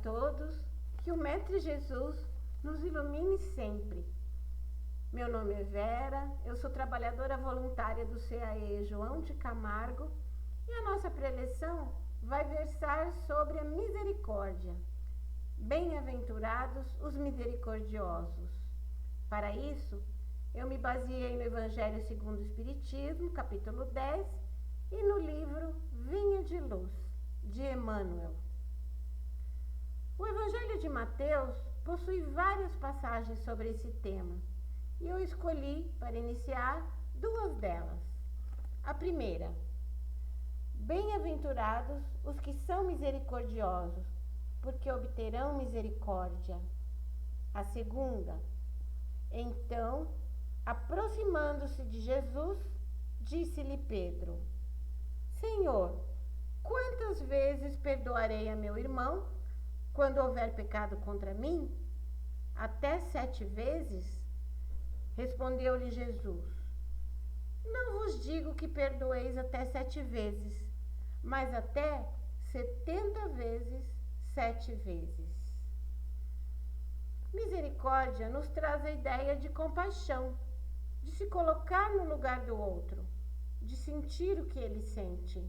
todos, que o Mestre Jesus nos ilumine sempre. Meu nome é Vera, eu sou trabalhadora voluntária do CAE João de Camargo e a nossa preleção vai versar sobre a misericórdia. Bem-aventurados os misericordiosos. Para isso, eu me baseei no Evangelho segundo o Espiritismo, capítulo 10, e no livro Vinha de Luz, de Emmanuel. O Evangelho de Mateus possui várias passagens sobre esse tema, e eu escolhi, para iniciar, duas delas. A primeira: bem-aventurados os que são misericordiosos, porque obterão misericórdia. A segunda: então, aproximando-se de Jesus, disse-lhe Pedro: Senhor, quantas vezes perdoarei a meu irmão quando houver pecado contra mim? Até 7 vezes? Respondeu-lhe Jesus: Não vos digo que perdoeis até 7 vezes, mas até 70 vezes 7 vezes. Misericórdia nos traz a ideia de compaixão, de se colocar no lugar do outro, de sentir o que ele sente.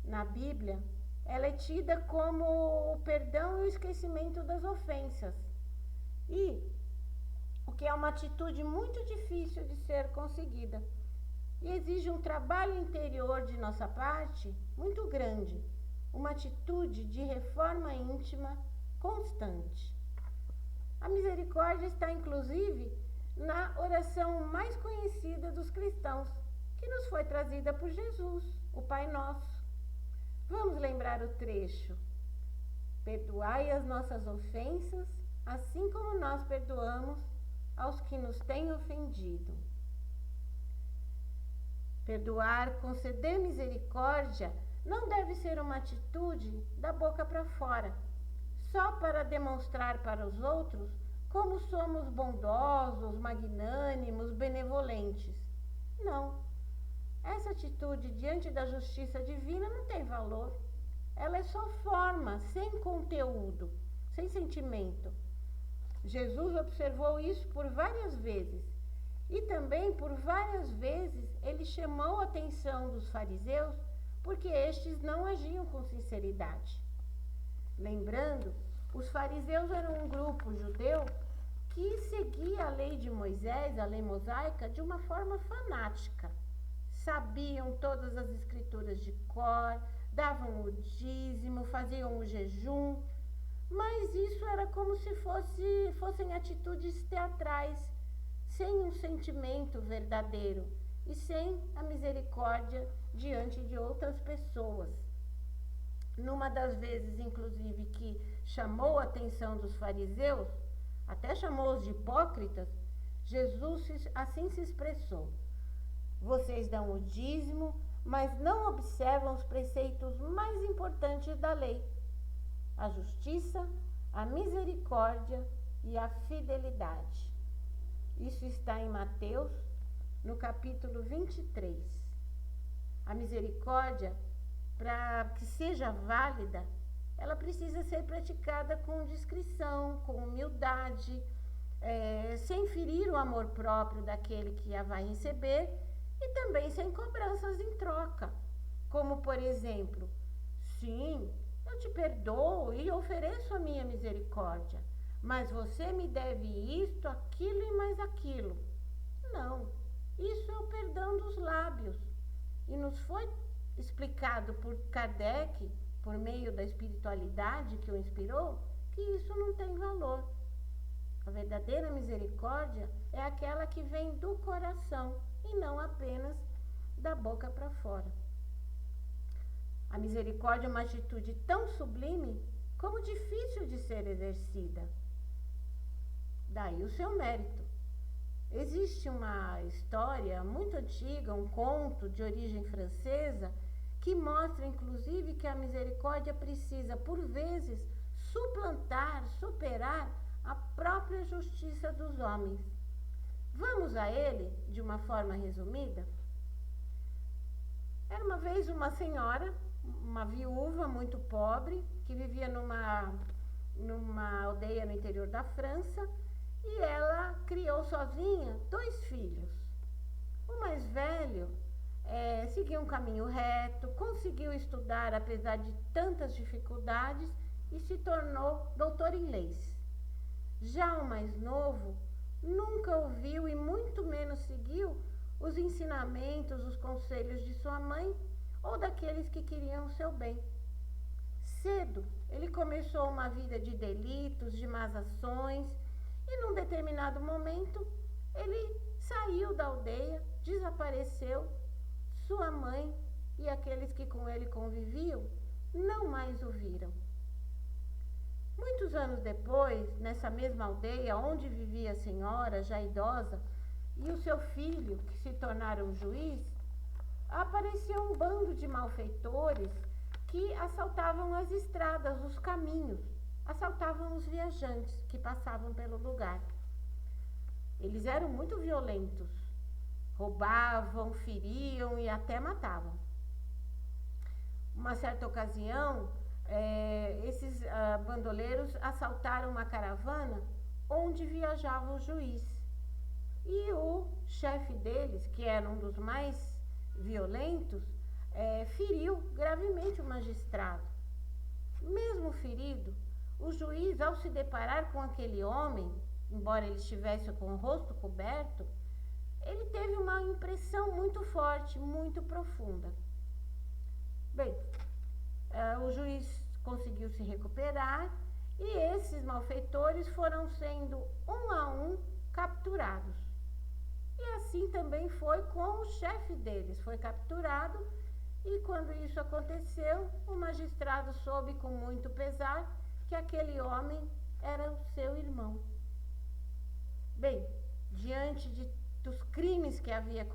Na Bíblia, ela é tida como o perdão e o esquecimento das ofensas, e o que é uma atitude muito difícil de ser conseguida, e exige um trabalho interior de nossa parte muito grande, uma atitude de reforma íntima constante. A misericórdia está, inclusive, na oração mais conhecida dos cristãos, que nos foi trazida por Jesus, o Pai Nosso. Vamos lembrar o trecho: perdoai as nossas ofensas, assim como nós perdoamos aos que nos têm ofendido. Perdoar, conceder misericórdia, não deve ser uma atitude da boca para fora, só para demonstrar para os outros como somos bondosos, magnânimos, benevolentes. Não. Essa atitude diante da justiça divina não tem valor. Ela é só forma, sem conteúdo, sem sentimento. Jesus observou isso por várias vezes. E também por várias vezes ele chamou a atenção dos fariseus porque estes não agiam com sinceridade. Lembrando, os fariseus eram um grupo judeu que seguia a lei de Moisés, a lei mosaica, de uma forma fanática. Sabiam todas as escrituras de cor, davam o dízimo, faziam o jejum, mas isso era como se fossem atitudes teatrais, sem um sentimento verdadeiro e sem a misericórdia diante de outras pessoas. Numa das vezes, inclusive, que chamou a atenção dos fariseus, até chamou-os de hipócritas, Jesus assim se expressou: vocês dão o dízimo, mas não observam os preceitos mais importantes da lei: a justiça, a misericórdia e a fidelidade. Isso está em Mateus, no capítulo 23. A misericórdia, para que seja válida, ela precisa ser praticada com discrição, com humildade, sem ferir o amor próprio daquele que a vai receber e também sem cobranças em troca. Como, por exemplo, sim, eu te perdoo e ofereço a minha misericórdia, mas você me deve isto, aquilo e mais aquilo. Não, isso é o perdão dos lábios. E nos foi explicado por Kardec, por meio da espiritualidade que o inspirou, que isso não tem valor. A verdadeira misericórdia é aquela que vem do coração e não apenas da boca para fora. A misericórdia é uma atitude tão sublime como difícil de ser exercida. Daí o seu mérito. Existe uma história muito antiga, um conto de origem francesa, que mostra, inclusive, que a misericórdia precisa, por vezes, suplantar, superar a própria justiça dos homens. Vamos a ele, de uma forma resumida? Era uma vez uma senhora, uma viúva muito pobre, que vivia numa aldeia no interior da França, e ela criou sozinha 2 filhos. O mais velho seguiu um caminho reto, conseguiu estudar apesar de tantas dificuldades e se tornou doutor em leis. Já o mais novo nunca ouviu e muito menos seguiu os ensinamentos, os conselhos de sua mãe ou daqueles que queriam o seu bem. Cedo, ele começou uma vida de delitos, de más ações, e num determinado momento, ele saiu da aldeia, desapareceu. Sua mãe e aqueles que com ele conviviam não mais o viram. Muitos anos depois, nessa mesma aldeia onde vivia a senhora, já idosa, e o seu filho, que se tornaram juiz, apareceu um bando de malfeitores que assaltavam as estradas, os caminhos, assaltavam os viajantes que passavam pelo lugar. Eles eram muito violentos, roubavam, feriam e até matavam. Uma certa ocasião, esses bandoleiros assaltaram uma caravana onde viajava o juiz. E o chefe deles, que era um dos mais violentos, feriu gravemente o magistrado. Mesmo ferido, o juiz, ao se deparar com aquele homem, embora ele estivesse com o rosto coberto, ele teve uma impressão muito forte, muito profunda. Bem, o juiz conseguiu se recuperar e esses malfeitores foram sendo um a um capturados. E assim também foi com o chefe deles, foi capturado, e quando isso aconteceu, o magistrado soube com muito pesar que aquele homem era o seu irmão. Bem, diante dos crimes que havia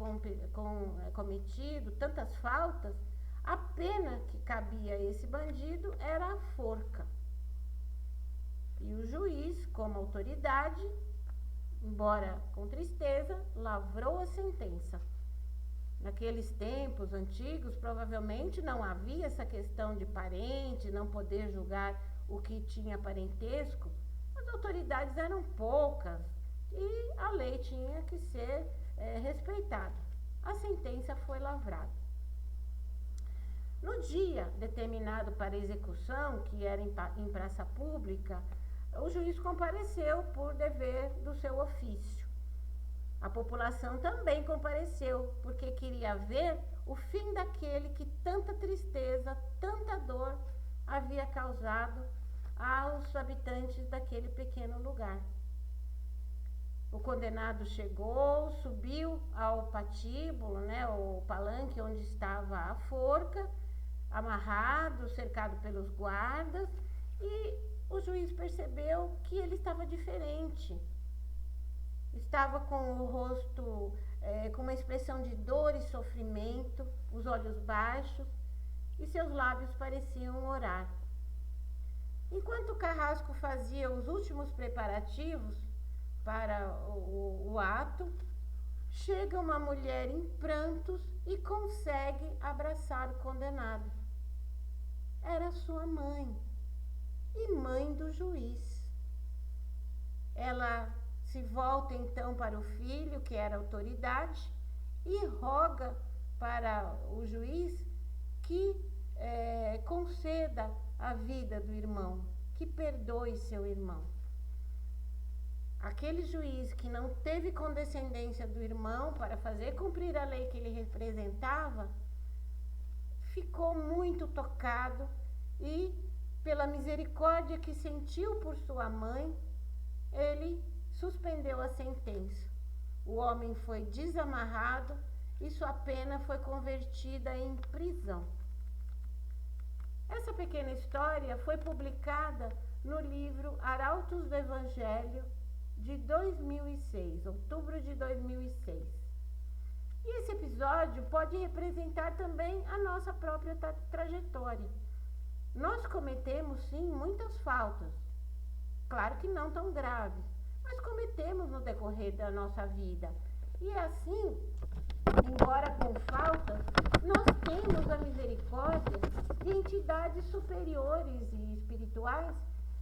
cometido, tantas faltas, a pena que cabia a esse bandido era a forca. E o juiz, como autoridade, embora com tristeza, lavrou a sentença. Naqueles tempos antigos, provavelmente não havia essa questão de parente, não poder julgar o que tinha parentesco. As autoridades eram poucas e a lei tinha que ser respeitada. A sentença foi lavrada. No dia determinado para execução, que era em praça pública, o juiz compareceu por dever do seu ofício. A população também compareceu, porque queria ver o fim daquele que tanta tristeza, tanta dor havia causado aos habitantes daquele pequeno lugar. O condenado chegou, subiu ao patíbulo, o palanque onde estava a forca, amarrado, cercado pelos guardas, e o juiz percebeu que ele estava diferente. Estava com o rosto com uma expressão de dor e sofrimento, os olhos baixos, e seus lábios pareciam orar. Enquanto o carrasco fazia os últimos preparativos para o ato, chega uma mulher em prantos e consegue abraçar o condenado. Era sua mãe, e mãe do juiz. Ela se volta então para o filho, que era autoridade, e roga para o juiz que conceda a vida do irmão, que perdoe seu irmão. Aquele juiz que não teve condescendência do irmão para fazer cumprir a lei que ele representava, ficou muito tocado e, pela misericórdia que sentiu por sua mãe, ele suspendeu a sentença. O homem foi desamarrado e sua pena foi convertida em prisão. Essa pequena história foi publicada no livro Arautos do Evangelho, de 2006, outubro de 2006. E esse episódio pode representar também a nossa própria trajetória. Nós cometemos, sim, muitas faltas. Claro que não tão graves, mas cometemos no decorrer da nossa vida. E assim, embora com faltas, nós temos a misericórdia de entidades superiores e espirituais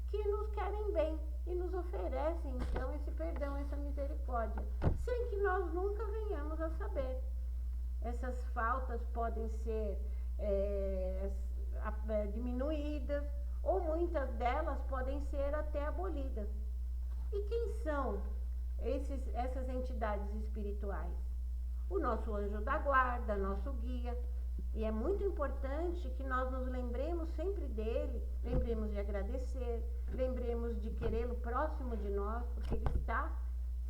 que que nos querem bem e nos oferecem, então, esse perdão, essa misericórdia, sem que nós nunca venhamos a saber. Essas faltas podem ser diminuídas, ou muitas delas podem ser até abolidas. E quem são essas entidades espirituais? O nosso anjo da guarda, nosso guia. E é muito importante que nós nos lembremos sempre dele, lembremos de agradecer, lembremos de querê-lo próximo de nós, porque ele está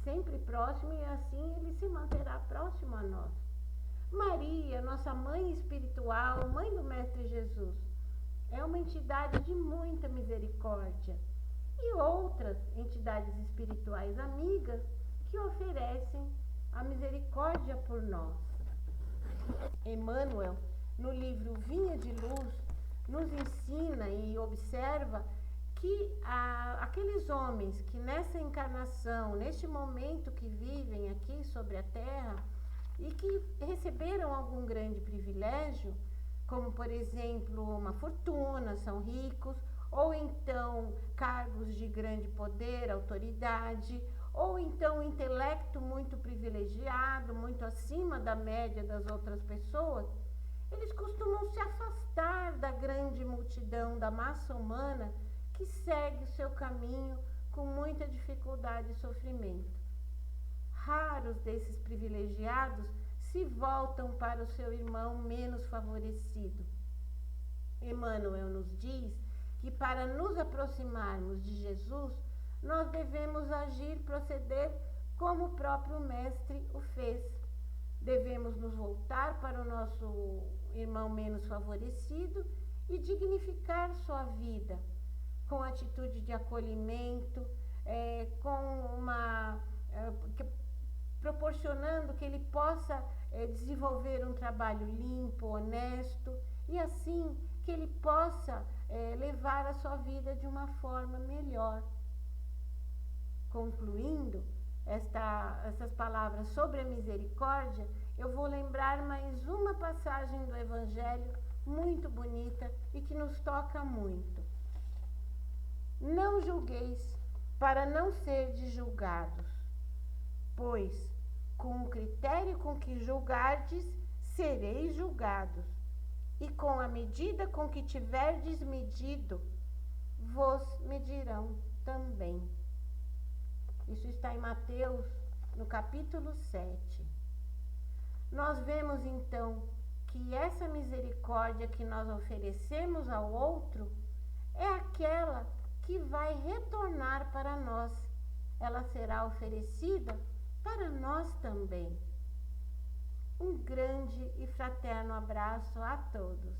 sempre próximo e assim ele se manterá próximo a nós. Maria, nossa mãe espiritual, mãe do Mestre Jesus, é uma entidade de muita misericórdia. E outras entidades espirituais amigas que oferecem a misericórdia por nós. Emmanuel, no livro Vinha de Luz, nos ensina e observa que aqueles homens que nessa encarnação, neste momento que vivem aqui sobre a Terra, e que receberam algum grande privilégio, como por exemplo uma fortuna, são ricos, ou então cargos de grande poder, autoridade, ou então intelecto muito privilegiado, muito acima da média das outras pessoas, eles costumam se afastar da grande multidão, da massa humana que segue o seu caminho com muita dificuldade e sofrimento. Raros desses privilegiados se voltam para o seu irmão menos favorecido. Emmanuel nos diz que para nos aproximarmos de Jesus, nós devemos agir, proceder como o próprio Mestre o fez. Devemos nos voltar para o nosso irmão menos favorecido e dignificar sua vida com atitude de acolhimento, proporcionando que ele possa desenvolver um trabalho limpo, honesto, e assim que ele possa levar a sua vida de uma forma melhor. Concluindo essas palavras sobre a misericórdia, eu vou lembrar mais uma passagem do Evangelho muito bonita e que nos toca muito. Não julgueis para não serdes julgados, pois com o critério com que julgardes, sereis julgados, e com a medida com que tiverdes medido, vos medirão também. Isso está em Mateus, no capítulo 7. Nós vemos então que essa misericórdia que nós oferecemos ao outro é aquela que vai retornar para nós. Ela será oferecida para nós também. Um grande e fraterno abraço a todos.